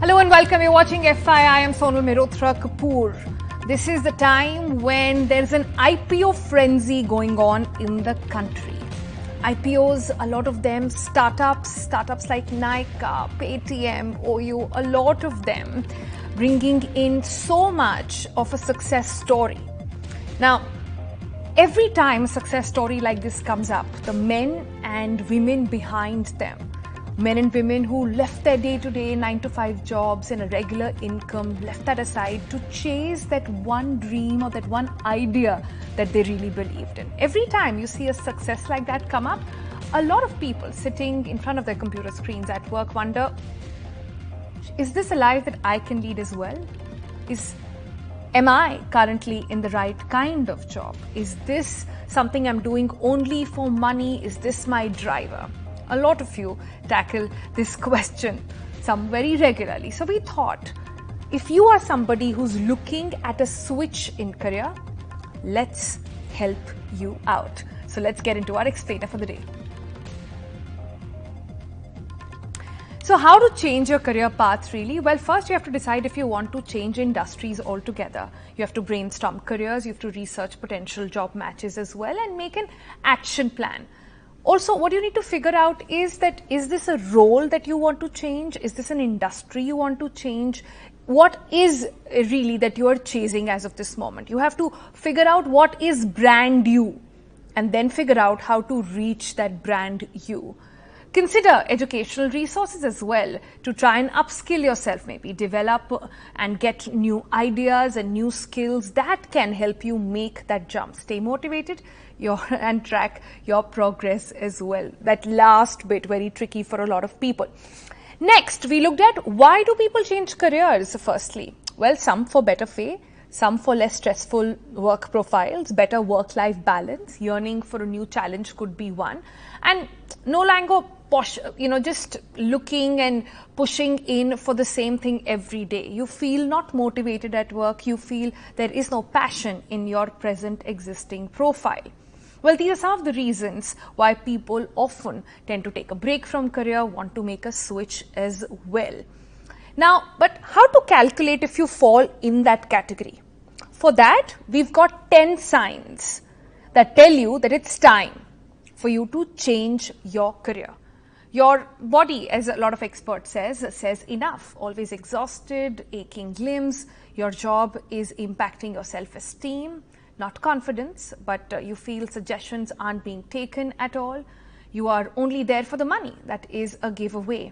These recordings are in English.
Hello and welcome. You're watching FI. I am Sonal Mehrotra Kapoor. This is the time when there's an IPO frenzy going on in the country. IPOs, a lot of them startups like Nykaa, Paytm, OYO, a lot of them bringing in so much of a success story. Now, every time a success story like this comes up, the men and women behind them, men and women who left their day-to-day 9-to-5 jobs and a regular income, left that aside to chase that one dream or that one idea that they really believed in. Every time you see a success like that come up, a lot of people sitting in front of their computer screens at work wonder, is this a life that I can lead as well? Am I currently in the right kind of job? Is this something I'm doing only for money? Is this my driver? A lot of you tackle this question, some very regularly. So we thought, if you are somebody who's looking at a switch in career, let's help you out. So let's get into our explainer for the day. So how to change your career path really? Well, first you have to decide if you want to change industries altogether. You have to brainstorm careers, you have to research potential job matches as well and make an action plan. Also, what you need to figure out is that, is this a role that you want to change? Is this an industry you want to change? What is really that you are chasing as of this moment? You have to figure out what is brand you and then figure out how to reach that brand you. Consider educational resources as well to try and upskill yourself, maybe develop and get new ideas and new skills that can help you make that jump. Stay motivated and track your progress as well. That last bit, very tricky for a lot of people. Next, we looked at why do people change careers firstly? Well, some for better pay, some for less stressful work profiles, better work-life balance, yearning for a new challenge could be one. And no longer just looking and pushing in for the same thing every day. You feel not motivated at work, you feel there is no passion in your present existing profile. Well, these are some of the reasons why people often tend to take a break from career, want to make a switch as well. Now, but how to calculate if you fall in that category? For that, we've got 10 signs that tell you that it's time for you to change your career. Your body, as a lot of experts says enough, always exhausted, aching limbs, your job is impacting your self-esteem, not confidence, but you feel suggestions aren't being taken at all. You are only there for the money. That is a giveaway.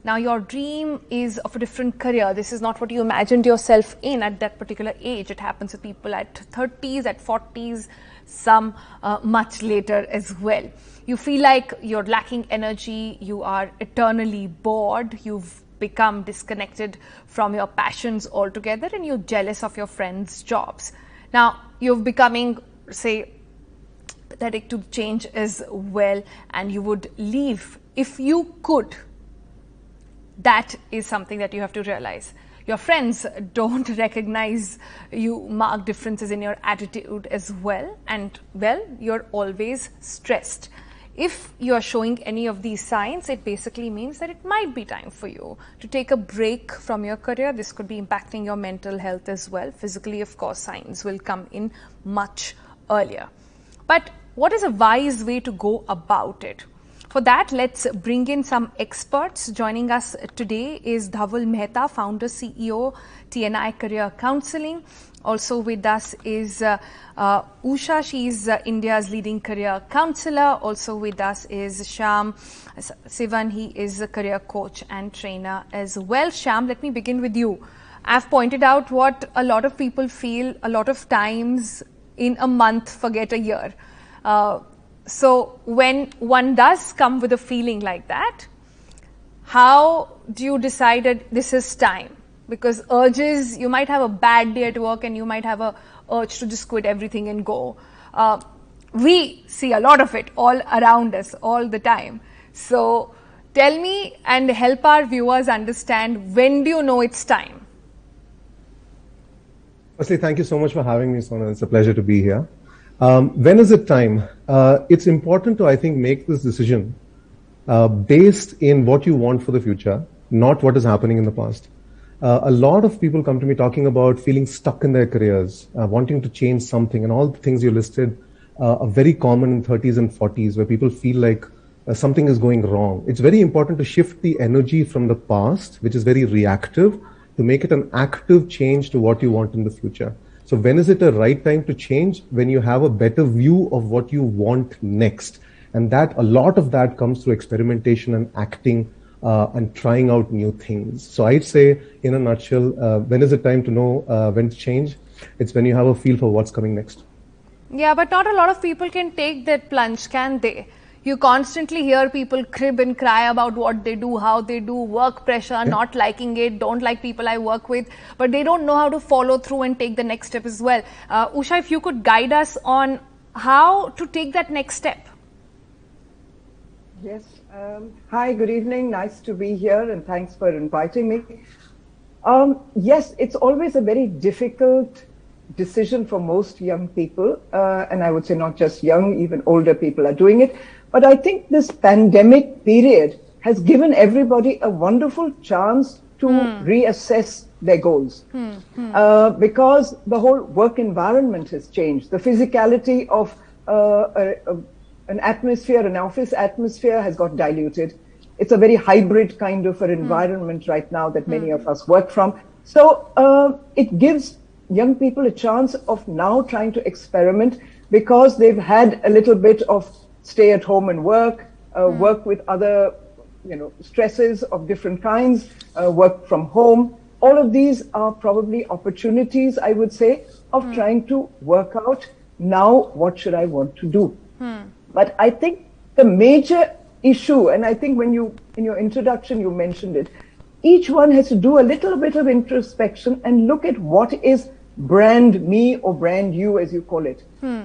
Now, your dream is of a different career. This is not what you imagined yourself in at that particular age. It happens to people at 30s, at 40s, some much later as well. You feel like you're lacking energy, you are eternally bored, you've become disconnected from your passions altogether, and you're jealous of your friends' jobs. Now, you're becoming, say, pathetic to change as well, and you would leave if you could. That is something that you have to realize. Your friends don't recognize you, mark differences in your attitude as well, and well, you're always stressed. If you are showing any of these signs, it basically means that it might be time for you to take a break from your career. This could be impacting your mental health as well. Physically, of course, signs will come in much earlier. But what is a wise way to go about it? For that, let's bring in some experts. Joining us today is Dhaval Mehta, founder, CEO, TNI Career Counseling. Also with us is Usha. She's India's leading career counselor. Also with us is Shyam Sadasivan. He is a career coach and trainer as well. Shyam, let me begin with you. I've pointed out what a lot of people feel a lot of times in a month, forget a year. So when one does come with a feeling like that, how do you decide that this is time? Because urges, you might have a bad day at work and you might have a urge to just quit everything and go. We see a lot of it all around us all the time. So tell me and help our viewers understand, when do you know it's time? Firstly, thank you so much for having me, Sonal. It's a pleasure to be here. When is it time? It's important to, I think, make this decision based in what you want for the future, not what is happening in the past. a lot of people come to me talking about feeling stuck in their careers, wanting to change something, and all the things you listed are very common in 30s and 40s, where people feel like something is going wrong. It's very important to shift the energy from the past, which is very reactive, to make it an active change to what you want in the future. So when is it a right time to change? When you have a better view of what you want next. And that a lot of that comes through experimentation and acting and trying out new things. So I'd say, in a nutshell, when is it time to know when to change? It's when you have a feel for what's coming next. Yeah, but not a lot of people can take that plunge, can they? You constantly hear people crib and cry about what they do, how they do, work pressure, not liking it, don't like people I work with, but they don't know how to follow through and take the next step as well. Usha, if you could guide us on how to take that next step. Yes. Hi, good evening. Nice to be here and thanks for inviting me. Yes, it's always a very difficult decision for most young people. And I would say not just young, even older people are doing it. But I think this pandemic period has given everybody a wonderful chance to reassess their goals. Because the whole work environment has changed. The physicality of an atmosphere, an office atmosphere has got diluted. It's a very hybrid kind of an environment right now that many of us work from. So it gives young people a chance of now trying to experiment because they've had a little bit of stay at home and work, work with other, stresses of different kinds, work from home. All of these are probably opportunities, I would say, of trying to work out now what should I want to do. But I think the major issue, and I think when you, in your introduction, you mentioned it, each one has to do a little bit of introspection and look at what is brand me or brand you, as you call it.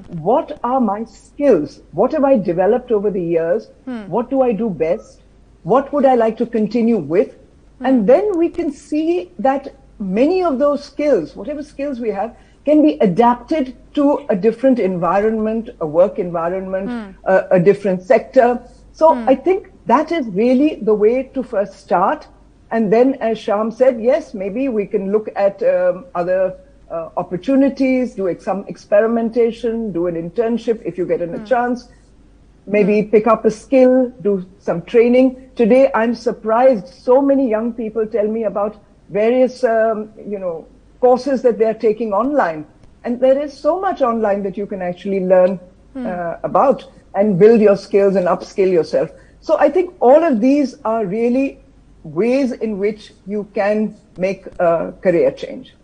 What are my skills? What have I developed over the years? What do I do best? What would I like to continue with? And then we can see that many of those skills, whatever skills we have, can be adapted to a different environment, a work environment, a different sector. So I think that is really the way to first start. And then, as Shyam said, yes, maybe we can look at other opportunities, do some experimentation, do an internship if you get a chance, maybe pick up a skill, do some training. Today, I'm surprised so many young people tell me about various, courses that they're taking online. And there is so much online that you can actually learn about and build your skills and upskill yourself. So I think all of these are really ways in which you can make a career change.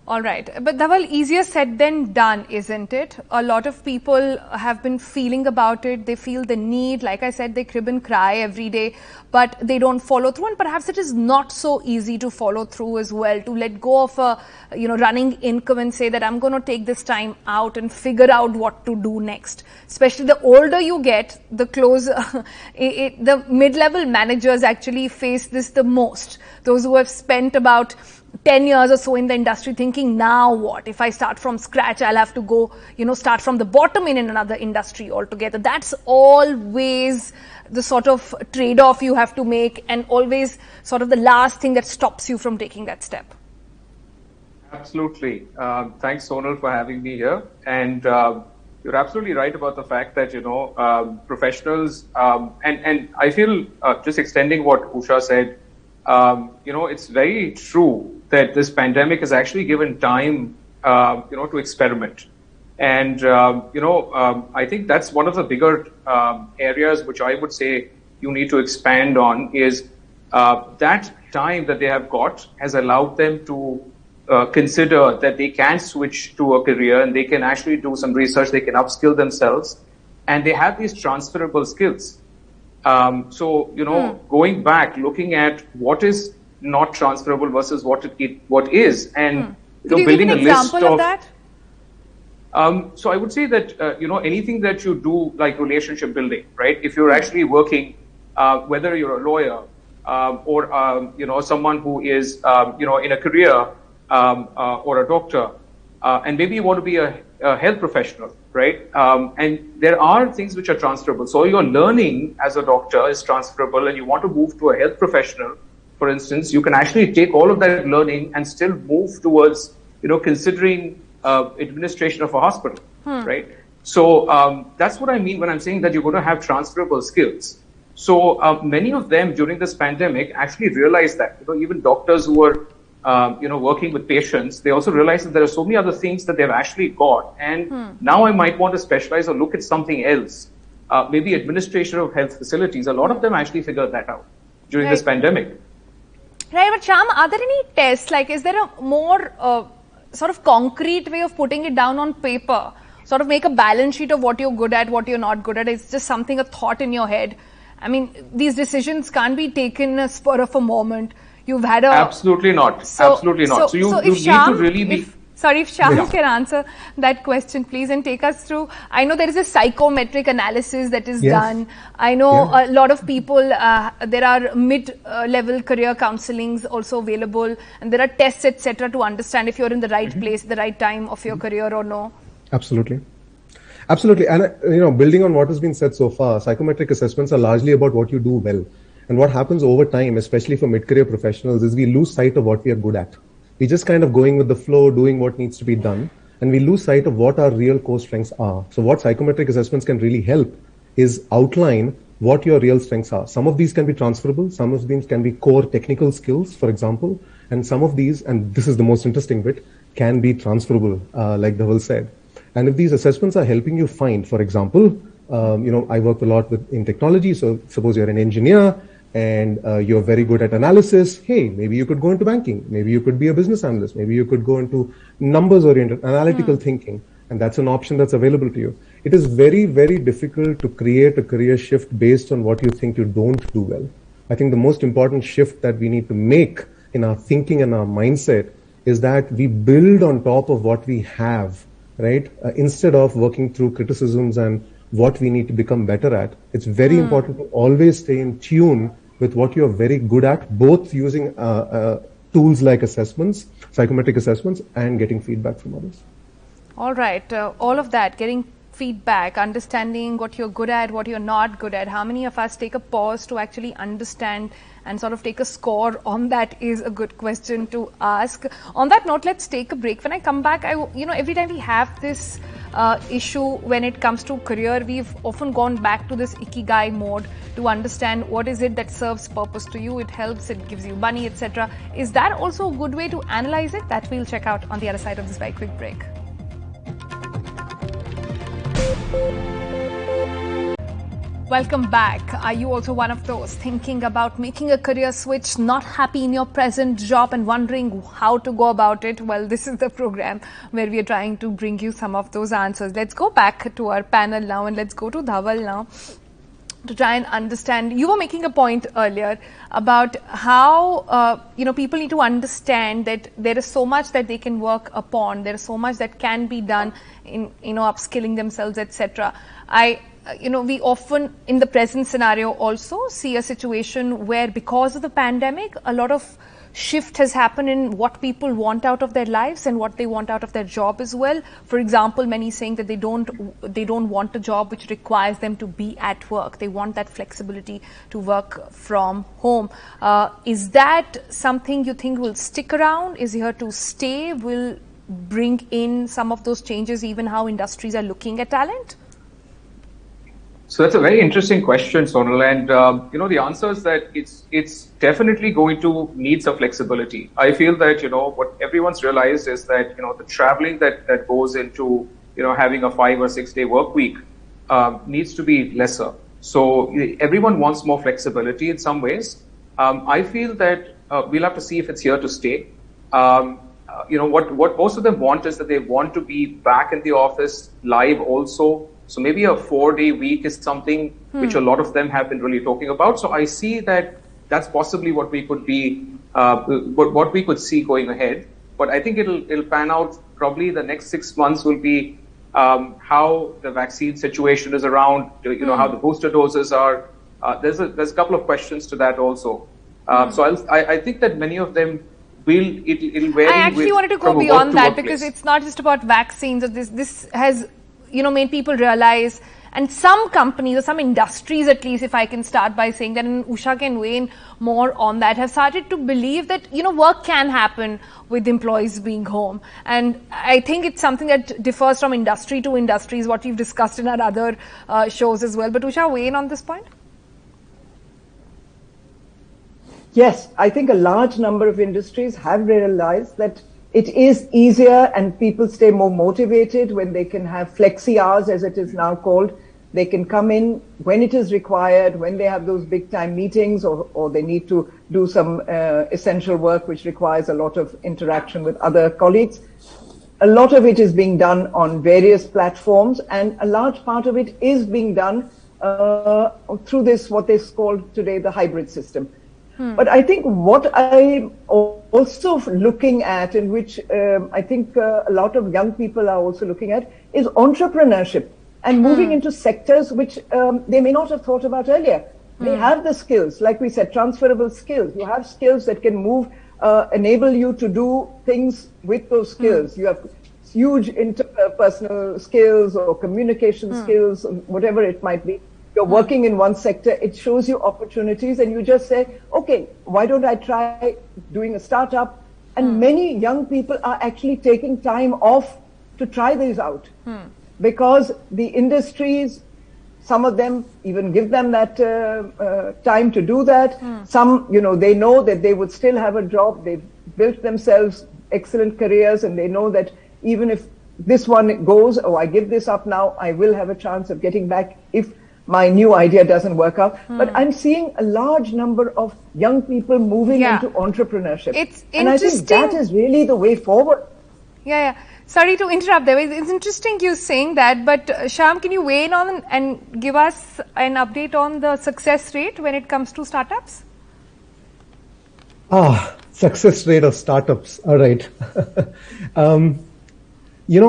All right. But Dhaval, easier said than done, isn't it? A lot of people have been feeling about it. They feel the need. Like I said, they crib and cry every day, but they don't follow through. And perhaps it is not so easy to follow through as well, to let go of a, running income and say that I'm going to take this time out and figure out what to do next. Especially the older you get, the closer, the mid-level managers actually face this the most. Those who have spent about 10 years or so in the industry thinking, now what? If I start from scratch, I'll have to go, start from the bottom in another industry altogether. That's always the sort of trade-off you have to make, and always sort of the last thing that stops you from taking that step. Absolutely. Thanks, Sonal, for having me here. And you're absolutely right about the fact that, professionals, and I feel just extending what Usha said, it's very true that this pandemic has actually given time, to experiment. And, I think that's one of the bigger areas which I would say you need to expand on is that time that they have got has allowed them to consider that they can switch to a career and they can actually do some research, they can upskill themselves, and they have these transferable skills. Going back, looking at what is not transferable versus what is, and building a list of that. So I would say that anything that you do, like relationship building, right? If you're actually working, whether you're a lawyer or someone who is in a career or a doctor, and maybe you want to be a health professional, right? And there are things which are transferable. So your learning as a doctor is transferable, and you want to move to a health professional. for instance, you can actually take all of that learning and still move towards, considering administration of a hospital, right? So that's what I mean when I'm saying that you're going to have transferable skills. So many of them during this pandemic actually realized that, even doctors who were, working with patients, they also realized that there are so many other things that they've actually got. And now I might want to specialize or look at something else, maybe administration of health facilities. A lot of them actually figured that out during this pandemic. Right, but Shyam, are there any tests? Like, is there a more sort of concrete way of putting it down on paper? Sort of make a balance sheet of what you're good at, what you're not good at. It's just something, a thought in your head. I mean, these decisions can't be taken in a spur of a moment. You've had a... Absolutely not. Absolutely not. So you need to really be... If Shyam can answer that question, please, and take us through. I know there is a psychometric analysis that is done. I know a lot of people, there are mid-level career counselings also available, and there are tests, etc., to understand if you're in the right place, the right time of your career or no. Absolutely. Absolutely. And, building on what has been said so far, psychometric assessments are largely about what you do well. And what happens over time, especially for mid-career professionals, is we lose sight of what we are good at. We're just kind of going with the flow, doing what needs to be done, and we lose sight of what our real core strengths are. So what psychometric assessments can really help is outline what your real strengths are. Some of these can be transferable, some of these can be core technical skills, for example, and some of these, and this is the most interesting bit, can be transferable, like Dhaval said. And if these assessments are helping you find, for example, I work a lot in technology, so suppose you're an engineer, and you're very good at analysis, hey, maybe you could go into banking, maybe you could be a business analyst, maybe you could go into numbers-oriented, analytical thinking, and that's an option that's available to you. It is very, very difficult to create a career shift based on what you think you don't do well. I think the most important shift that we need to make in our thinking and our mindset is that we build on top of what we have, right? Instead of working through criticisms and what we need to become better at. It's very important to always stay in tune with what you're very good at, both using tools like assessments, psychometric assessments, and getting feedback from others. All right. All of that, getting feedback, understanding what you're good at, what you're not good at. How many of us take a pause to actually understand and sort of take a score on that is a good question to ask. On that note, let's take a break. When I come back, every time we have this issue when it comes to career, we've often gone back to this ikigai mode to understand what is it that serves purpose to you. It helps, it gives you money, etc. Is that also a good way to analyze it? That we'll check out on the other side of this very quick break. Welcome back. Are you also one of those thinking about making a career switch, not happy in your present job and wondering how to go about it? Well, this is the program where we are trying to bring you some of those answers. Let's go back to our panel now and let's go to Dhaval now to try and understand. You were making a point earlier about how, people need to understand that there is so much that they can work upon. There is so much that can be done in, upskilling themselves, etc. We often in the present scenario also see a situation where because of the pandemic, a lot of shift has happened in what people want out of their lives and what they want out of their job as well. For example, many saying that they don't want a job which requires them to be at work. They want that flexibility to work from home. Is that something you think will stick around? Is here to stay? Will bring in some of those changes, even how industries are looking at talent? So that's a very interesting question, Sonal. And, the answer is that it's definitely going to need some flexibility. I feel that, what everyone's realized is that, the traveling that goes into, having a 5 or 6 day work week needs to be lesser. So everyone wants more flexibility in some ways. I feel that we'll have to see if it's here to stay. What most of them want is that they want to be back in the office live also. So maybe a 4-day week is something which a lot of them have been really talking about. So I see that that's possibly what we could be, what we could see going ahead. But I think it'll pan out. Probably the next 6 months will be how the vaccine situation is around. How the booster doses are. There's a couple of questions to that also. So I think that many of them it'll vary. I actually wanted to go beyond that because it's not just about vaccines. This has made people realize And some companies or some industries, at least, if I can start by saying that, and Usha can weigh in more on that, have started to believe that, work can happen with employees being home. And I think it's something that differs from industry to industries, what we've discussed in our other shows as well. But Usha, weigh in on this point? Yes, I think a large number of industries have realized that it is easier and people stay more motivated when they can have flexi hours, as it is now called. They can come in when it is required, when they have those big time meetings, or they need to do some essential work which requires a lot of interaction with other colleagues. A lot of it is being done on various platforms, and a large part of it is being done through this, what is called today the hybrid system. But I think what I'm also looking at, and which I think a lot of young people are also looking at, is entrepreneurship and moving into sectors which they may not have thought about earlier. They have the skills, like we said, transferable skills. You have skills that can move, enable you to do things with those skills. You have huge interpersonal skills or communication skills, whatever it might be. You're working in one sector, it shows you opportunities, and you just say, okay, why don't I try doing a startup? And many young people are actually taking time off to try these out because the industries, some of them even give them that time to do that. Some, they know that they would still have a job. They've built themselves excellent careers, and they know that even if this one goes, I give this up now, I will have a chance of getting back if my new idea doesn't work out. But I'm seeing a large number of young people moving into entrepreneurship. It's and I think that is really the way forward. Yeah. Sorry to interrupt there. It's interesting you saying that, but Shyam, can you weigh in on and give us an update on the success rate when it comes to startups? Success rate of startups. All right.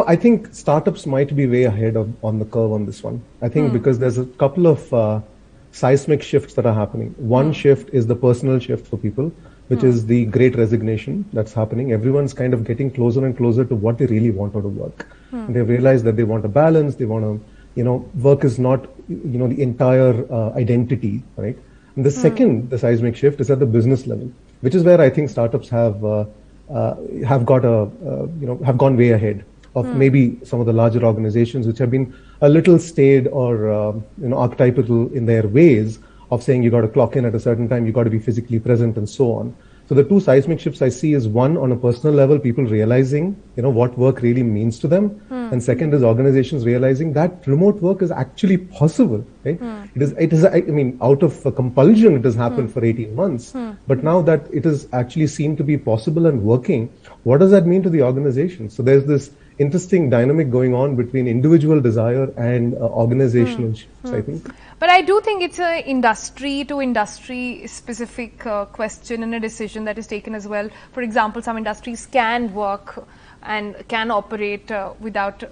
I think startups might be way ahead on the curve on this one. I think because there's a couple of seismic shifts that are happening. One shift is the personal shift for people, which is the great resignation that's happening. Everyone's kind of getting closer and closer to what they really want out of work. And they've realized that they want a balance. They want to, work is not, the entire identity, right? And the second, the seismic shift is at the business level, which is where I think startups have gone way ahead of maybe some of the larger organizations which have been a little staid or archetypical in their ways of saying you got to clock in at a certain time, you got to be physically present, and so on. So the two seismic shifts I see is one, on a personal level, people realizing what work really means to them, and second is organizations realizing that remote work is actually possible. Right? It is. I mean, out of compulsion, it has happened for 18 months, but now that it is actually seen to be possible and working, what does that mean to the organization? So there's this interesting dynamic going on between individual desire and organizational shifts, I think. But I do think it's a industry to industry specific question and a decision that is taken as well. For example, some industries can work and can operate without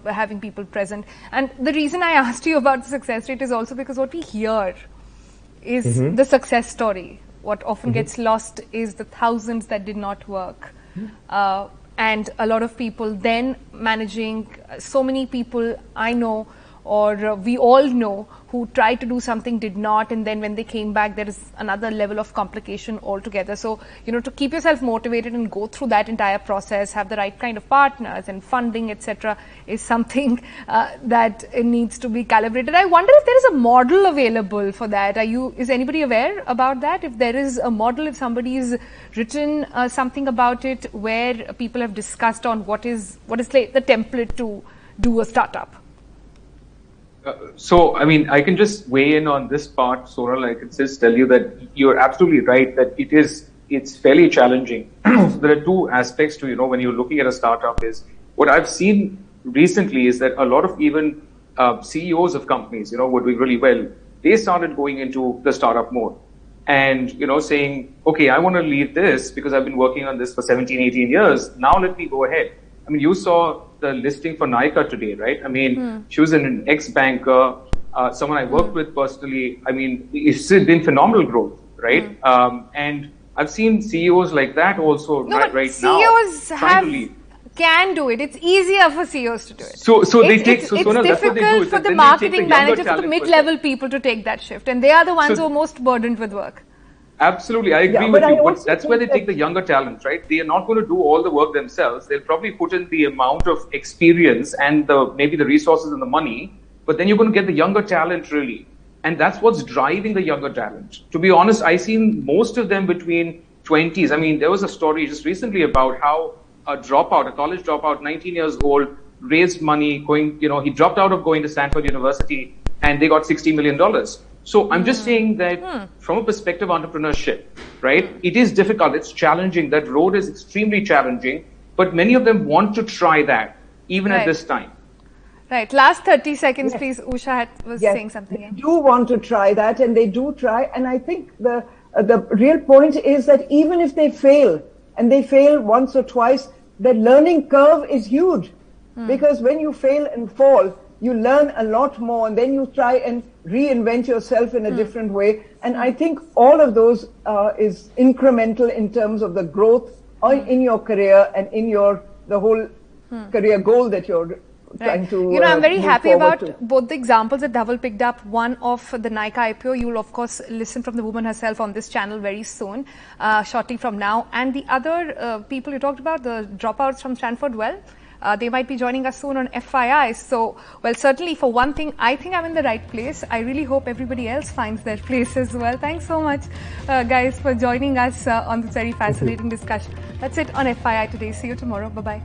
having people present. And the reason I asked you about the success rate is also because what we hear is the success story. What often gets lost is the thousands that did not work. And a lot of people then managing, so many people I know or we all know who tried to do something, did not, and then when they came back, there is another level of complication altogether. So, to keep yourself motivated and go through that entire process, have the right kind of partners and funding, etc., is something that needs to be calibrated. I wonder if there is a model available for that. Is anybody aware about that? If there is a model, if somebody has written something about it, where people have discussed on what is like the template to do a startup. So, I mean, I can just weigh in on this part, Sonal. I can just tell you that you're absolutely right that it's fairly challenging. There are two aspects to, when you're looking at a startup is what I've seen recently is that a lot of even CEOs of companies, were doing really well. They started going into the startup mode and, saying, okay, I want to leave this because I've been working on this for 17, 18 years. Now let me go ahead. I mean, you saw the listing for Nykaa today, right? I mean, she was an ex-banker, someone I worked with personally. I mean, it's been phenomenal growth, right? Mm. And I've seen CEOs like that also right now. CEOs have can do it. It's easier for CEOs to do it. So they take. It's Sonal, that's what they do. difficult for the marketing manager, for the mid-level people to take that shift, and they are the ones who are most burdened with work. Absolutely, I agree with you. But that's where they take the younger talent, right? They are not going to do all the work themselves. They'll probably put in the amount of experience and maybe the resources and the money. But then you're going to get the younger talent, really. And that's what's driving the younger talent. To be honest, I've seen most of them between 20s. I mean, there was a story just recently about how a college dropout, 19 years old, raised money he dropped out of going to Stanford University and they got $60 million. So I'm just saying that from a perspective of entrepreneurship, right, it is difficult. It's challenging. That road is extremely challenging. But many of them want to try that, even at this time. Right. Last 30 seconds, please. Usha was saying something. They do want to try that, and they do try. And I think the real point is that even if they fail, and they fail once or twice, the learning curve is huge. Because when you fail and fall, you learn a lot more, and then you try and reinvent yourself in a different way. And I think all of those is incremental in terms of the growth in your career and in the whole career goal that you're trying to I'm very happy about to. both the examples that Dhaval picked up. One of the Nike IPO, you will of course listen from the woman herself on this channel very soon, shortly from now. And the other people you talked about, the dropouts from Stanford, they might be joining us soon on FYI. So, well, certainly for one thing, I think I'm in the right place. I really hope everybody else finds their place as well. Thanks so much, guys, for joining us on this very fascinating discussion. That's it on FYI today. See you tomorrow. Bye-bye.